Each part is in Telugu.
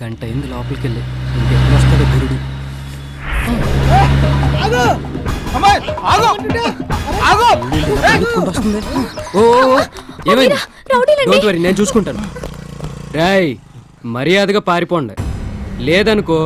గంట అయింది లోపలికి వెళ్ళి ఇంకెప్పుడు వస్తాడు గురుడు. వస్తుంది. ఓ ఏమైంది? డోంట్ వరీ, నేను చూసుకుంటాను. రాయ్ మర్యాదగా పారిపోండి, లేదనుకో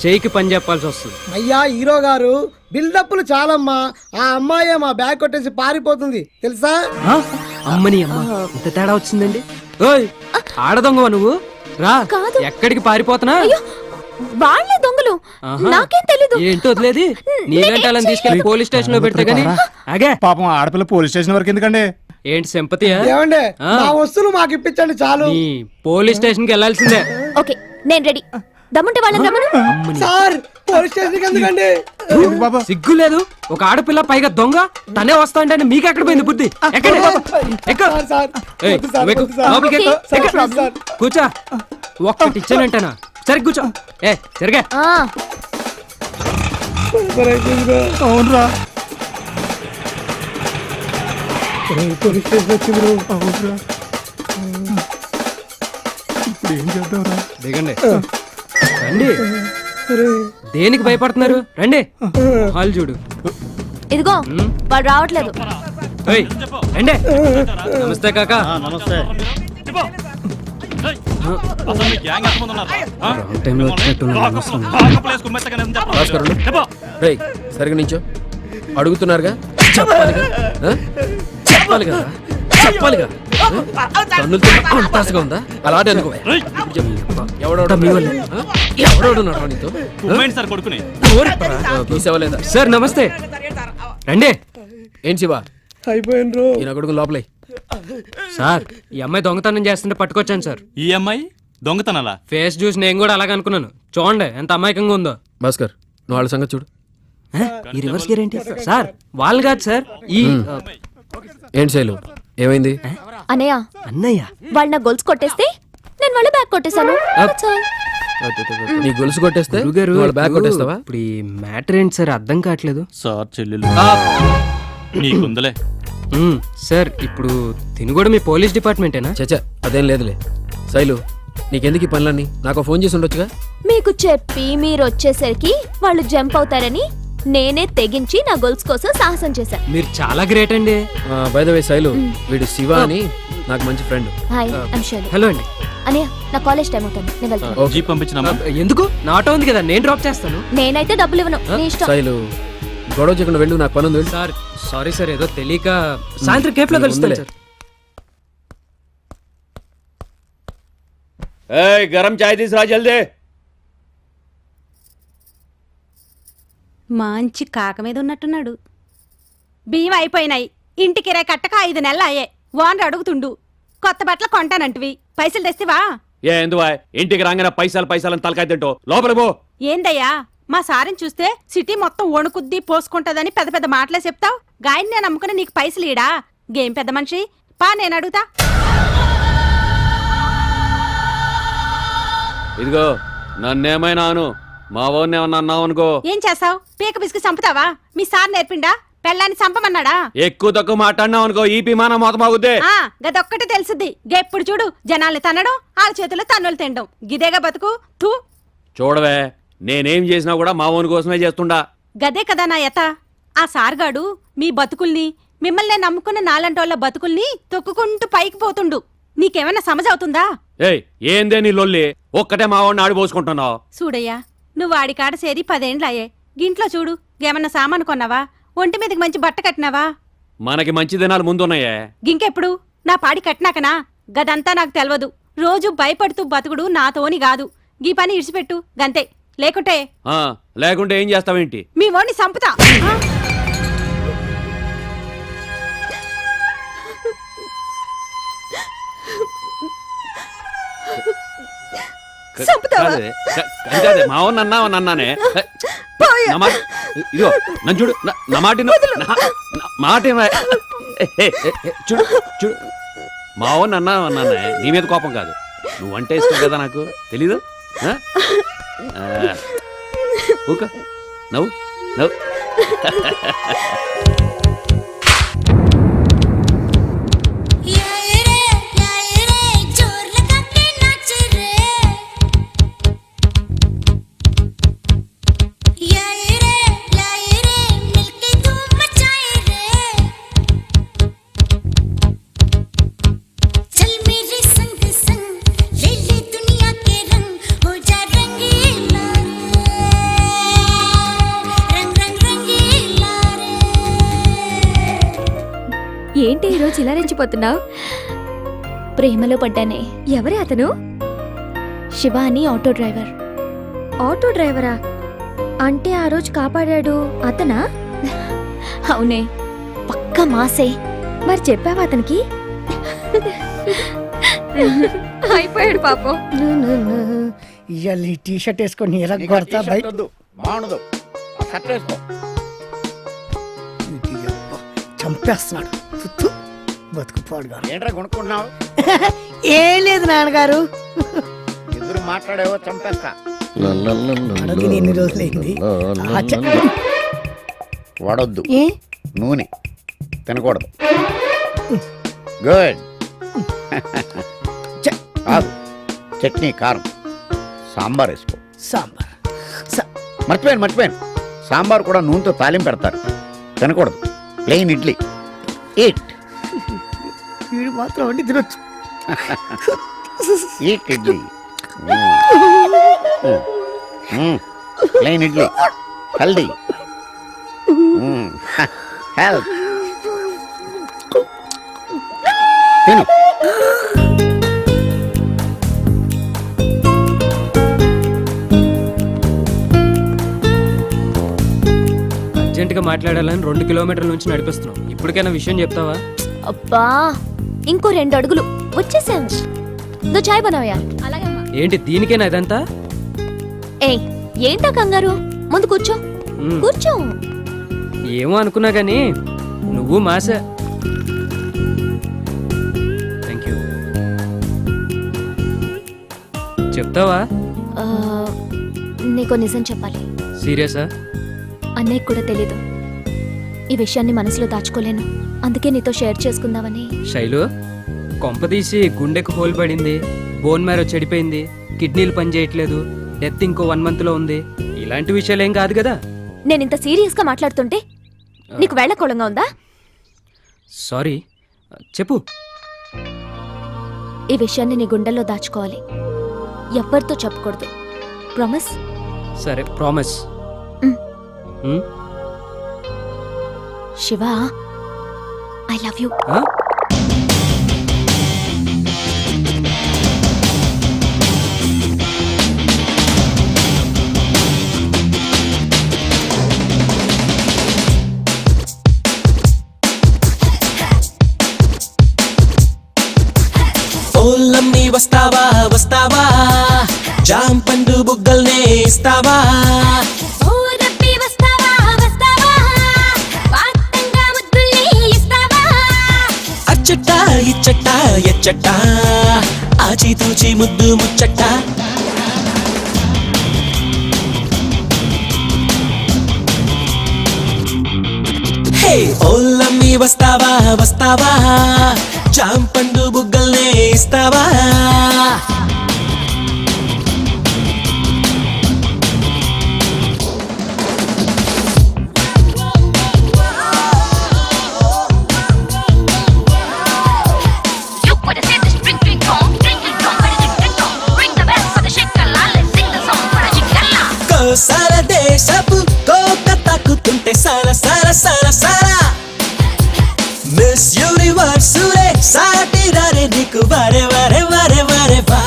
చేయికి పని చెప్పాల్సి వస్తుంది. అయ్యా హీరో గారు బిల్డప్లు చాలమ్మా. ఆ అమ్మాయి మా బ్యాగ్ కొట్టేసి పారిపోతుంది తెలుసా? అమ్మని అమ్మ ఇంత తేడా వచ్చిందండి. ఓయ్ ఆడదొంగవా నువ్వు? రా. ఎక్కడికి పారిపోతున్నా? వాళ్ళే దొంగలు, నాకేం తెలీదు. ఏంటో వదిలేది? నీ వెంటాలని తీసుకెళ్లి పోలీస్ స్టేషన్ లో పెడతా గానీ. అగే పాపం ఆడపిల్ల పోలీస్ స్టేషన్ వరకు ఎందుకండి? ఏంటి సింపతియా? ఏమండి మా వస్తువులు మాకు ఇప్పించండి చాలు. పోలీస్ స్టేషన్ కి వెళ్ళాల్సిందే. ఓకే నేను రెడీ. దమ్ముంటే వాళ్ళని రమ్మను. సార్ పోలీస్ స్టేషన్ ఎందుకండి? సిగ్గు లేదు? ఒక ఆడపిల్ల పైగా దొంగ తనే వస్తా అంటే మీకు ఎక్కడ పోయింది బుద్ధి? కూర్చో. ఒక్కటి ఇచ్చానంటేనా? సరే కూర్చో. ఏ సరిగా అవునరా పోలీస్ స్టేషన్ వచ్చింది. ఇప్పుడు ఏం చేద్దాంరా? దిగండి రండి. దేనికి భయపడుతున్నారు? రండి. హాల్ చూడు. ఇదిగో వాడు రావట్లేదు. రండి. నమస్తే కాకా. నమస్తే. టైంలో వచ్చినట్టు సరిగా నించో. అడుగుతున్నారుగా, చెప్పాలిగా చెప్పాలిగా చెప్పాలిగా. కన్నులతో ఉందా? అలాంటి అనుకో. ఎవడోడున్నాడు నీతో? తీసేవలేదా? సార్ నమస్తే. రండి. ఏం శివ అయిపోయినరు ఈయన కొడుకు లోపలే. సార్ ఈ అమ్మాయి దొంగతనం చేస్తుంటే పట్టుకొచ్చాను సార్. ఈ అమ్మాయి దొంగతనాలా? ఫేస్ చూసి నేను కూడా అలాగ అనుకున్నాను. చూడండి ఎంత అమాయకంగా ఉందో. భాస్కర్ నువ్వు వాళ్ళ సంగతి చూడు. ఈ రివర్స్ గేర్ ఏంటి సార్? వాళ్ళు కాదు సార్. ఈ ఏంటి శైలు ఏమైంది? అన్నయ్య అన్నయ్య వాళ్ళు నా గొలుసు కొట్టేస్తే నేను వాళ్ళ బ్యాగ్ కొట్టేశాను. నీ గొలుసు కొట్టేస్తే గురుగారు వాళ్ళ బ్యాగ్ కొట్టేస్తావా? ఇప్పుడు ఈ మ్యాటర్ ఏంటి సార్? అర్థం కావట్లేదు సార్ చెల్లెలు నీకుందలే. సార్ ఇప్పుడు తిని కూడా మీ పోలీస్ డిపార్ట్మెంటేనా? చచ్చా అదేం లేదులే. శైలు నీకెందుకు ఈ పనులన్నీ? నాకు ఫోన్ చేసి ఉండొచ్చుగా. మీకు చెప్పి మీరు వచ్చేసరికి వాళ్ళు జంప్ అవుతారని నేనే తెగించి నా గొలుసు కోసం సాహసం చేశా. మీరు చాలా గ్రేట్ అండి. బై ద వే శైలు, వీడు శివ అని నాకు మంచి friend. Hi I'm Shailu. Hello అండి. అన్నయ్య నా కాలేజ్ టైం అవుతుంది, నేను వెళ్తాను. జీప్ పంపించిన ఎందుకు? నా ఆటో ఉంది కదా, నేను డ్రాప్ చేస్తాను. నేనైతే డబ్బులు ఇవ్వను, నీ ఇష్టం. శైలు గొడవ చేయకుండా వెళ్ళు, నాకు పని ఉంది. సార్ సారీ సార్, ఏదో తెలియక. సాయంత్రం కేఫ్ లో కలుస్తాను సార్. గరం చాయ్ తీసురా జల్దీ. మంచి కాక మీద ఉన్నట్టున్నాడు. బియ్యం అయిపోయినాయి, ఇంటి కిరాయి కట్టక 5 నెలలు అయ్యే. ఓనర్ అడుగుతుండు కొత్త బట్టలు కొంటానంటివి, పైసలు తెస్తివా? ఎందువా ఇంటికి రాగానే పైసలు పైసలు తలకాయ తింటూ లోపల పో. ఏందయ్యా మా సారిని చూస్తే సిటీ మొత్తం వణుకుద్ది పోసుకుంటదని పెద్ద పెద్ద మాటలే చెప్తావు. గాయని నేను నమ్ముకుని నీకు పైసలు ఈడా? గేమ్ పెద్ద మనిషి పా, నేను అడుగుతా. ఇదిగో నన్నేమైనా అను, మా వాడిని ఏమన్నా అన్నావు అనుకో. ఏం చేస్తావు? పీక బిస్కి చంపుతావా? మీ సార్ నేర్పిండా? పెళ్ళాన్ని చంపమన్నాడా? ఎక్కువ తక్కువ మాట్లాడినావు అనుకో ఈ పిమాన మోతమాగుద్దే. గదొక్కటి తెలుసుద్ది. గెప్పుడు చూడు జనాల్ని తన్నడం, వాళ్ళ చేతుల్లో తన్నులు తినడం, గిదేగా బతుకు. తూ చూడవే, నేనేం చేసినా కూడా మా వాని కోసమే చేస్తుండా. గదే కదా నా యత. ఆ సార్గాడు మీ బతుకుల్ని, మిమ్మల్ని నమ్ముకున్న నాలంటోళ్ళ బతుకుల్ని తొక్కుకుంటూ పైకి పోతుండు. నీకేమైనా సమజవుతుందా? ఏయ్ ఏందే నీ లొల్లి? ఒక్కటే మా వాడిని ఆడిపోసుకుంటున్నావు. చూడయ్యా, నువ్వు వాడికాడ సేరి 10 ఏండ్లయ్యే. గింట్లో చూడు, ఏమన్నా సామాను కొన్నావా? ఒంటి మీదకి మంచి బట్ట కట్టినావా? మనకి మంచి దినాలు ముందున్నాయే. గింకెప్పుడు? నా పాడి కట్టినాకనా? గదంతా నాకు తెలవదు. రోజు భయపడుతూ బతుకుడు నాతోని కాదు. గీ పని ఇడిచిపెట్టు గంతే. లేకుంటే లేకుంటే ఏం చేస్తావేంటి? మీ ఓణ్ణి సంపుతా. మా వాడిని అన్నానే. ఇదిగో నన్ను చూడు, నా మాట చూడు చూడు. మా వాడిని అన్నానే, నీ మీద కోపం కాదు. నువ్వంటే ఇష్టం కదా నాకు, తెలీదు? ఊక నవ్వు నవ్వు. చిలారించిపోతున్నావు? ప్రేమలో పడ్డానే. ఎవరే అతను? శివ అని ఆటో డ్రైవర్. ఆటో డ్రైవరా? అంటే ఆ రోజు కాపాడాడు అతనా? అవునే, పక్కా మాసే. మరి చెప్పావా అతనికి? అయిపోయాడు పాపం. ఇవాళ ఈ టీ షర్ట్ వేసుకొని ఎలా కొడతా బయట బాగుండదు షర్ట్ వేసుకో. చంపేస్తున్నాడు. తుత్తు, బతుకుపాడుగా. ఏంట్రా కొనుక్కుంటున్నావు? ఏం లేదు నాన్నగారు. ఎదురు మాట్లాడేవో చంపేస్తా. అడగని ఎన్ని రోజులైంది. వాడొద్దు, ఏ నూనె తినకూడదు. గుడ్. కాదు, చట్నీ కారం సాంబార్ వేసుకో. సాంబార్ మర్చిపోయాను. సాంబార్ కూడా నూనెతో తాలింపు పెడతారు, తినకూడదు. Plain idli eat. వీడు మాత్రం వండి తినొచ్చు. Eat idli. Plain idli healthy. Health. తిను. అర్జెంటుగా మాట్లాడాలని 2 కిలోమీటర్ల నుంచి నడిపిస్తున్నాం. ఇప్పటికైనా విషయం చెప్తావా? అబ్బా, ఇంకో 2 అడుగులు వచ్చేసాం. దో చాయ్ బనావయా. ఏంటి దీనికేనా ఇదంతా? ఏయ్, ఏంటా కంగారు? ముందు కూర్చో. కూర్చో. ఏమో అనుకున్నా గానీ నువ్వు మాసా. Thank you. చెప్తావా? నీకో నిజం చెప్పాలి. సీరియసా? అన్నయ్యకు కూడా తెలీదు. ఈ విషయాన్ని మనసులో దాచుకోలేను, అందుకే నీతో షేర్ చేసుకుందామని. శైలు, కొంపదీసి గుండెకు హోల్ పడింది, బోన్ మ్యారో చెడిపోయింది, కిడ్నీలు పనిచేయట్లేదు, డెత్ ఇంకో 1 month లో ఉంది, ఇలాంటి విషయాలు ఏం కాదు కదా? నేను ఇంత సీరియస్ గా మాట్లాడుతుంటే నీకు వేళకోళంగా ఉందా? సారీ, చెప్పు. ఈ విషయాన్ని నీ గుండెల్లో దాచుకోవాలి, ఎవ్వరితో చెప్పకూడదు. ప్రామిస్? సరే, promise. Shiva, I love you. ఓల్లమ్మి వస్తావా వస్తావా, జాం పండు బుగ్గల్నే ఇస్తావా? అచ్చట ఇచ్చట ఎచ్చట, ఆచితూచి ముద్దు ముచ్చట. హే ఓల్లమ్మి వస్తావా వస్తావా, జాం పండు బుగ్గల్నే ఇస్తావా? కోసల దేశపు కోక తాకుతుంటే సర సర సర సర, మిస్ యూనివర్సులే సాటి రారే నీకు వరే వరే వరే వరే వా.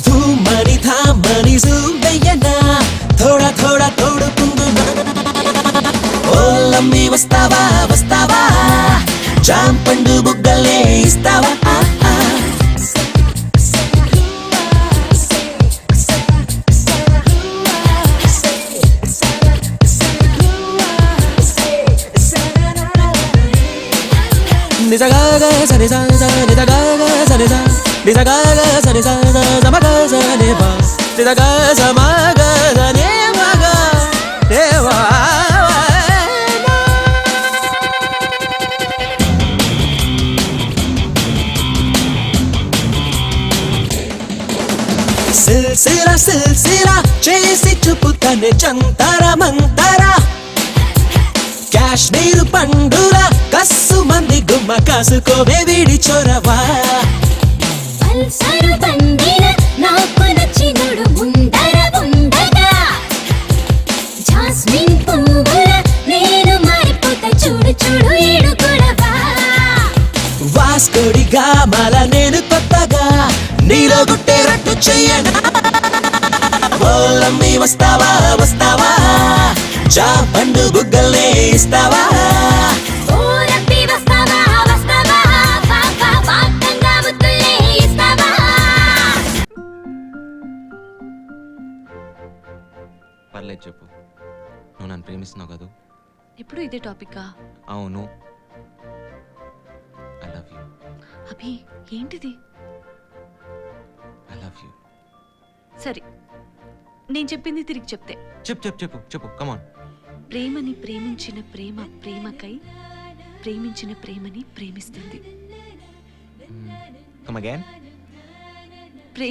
ధూమని ధామని జూమెయ్యనా, థోడా థోడా తోడుకుందునా. ఓల్లమ్మి వస్తావా వస్తావా, జాం పండు బుగ్గలే ఇస్తావా? నిజగాగా సరి సా నిజగాగా సరి సా నిజగాగా సరి సా సమగా సనే బా నిజగా సమాగా సనే మగా దేవా. సిల్సిలా సిల్సిలా చేసి చూపుతానే జంతర మంతర, కాశ్మీర్ పండుల కస్సు మంది గుమ్మక రాసుకోవే వీడి చొరవా పల్సరు బండిన నాకు నచ్చినోడు ముందర ఉండగా జాస్మిన్ పువ్వుల నేను మారిపోతా చూడు చూడు ఏడు గొడవ వాస్కోడిగా మల నేను కొత్తగా నీలో గుట్టేరట్టు చెయ్యనా ఓలమ్మి వస్తావా వస్తావా చా పండు బుగ్గల్నే ఇస్తావా ఓ రబ్బీ వస్తావా వస్తావా పాపా పాటంగా ముద్దులే ఇస్తావా పర్లేదు చెప్పు నువ్వు నన్ను ప్రేమిస్తున్నావు కదా ఇప్పుడు ఇదే టాపికా అవును ఐ లవ్ యూ అభి ఏంటిది ఐ లవ్ యూ సరే నేను చెప్పింది తిరిగి చెప్తే చెప్పు చెప్పు చెప్పు చెప్పు కమాన్ ప్రేమని ప్రేమించిన ప్రేమ ప్రేమకై ప్రేమించిన ప్రేమని ప్రేమిస్తుంది కమ్ అగైన్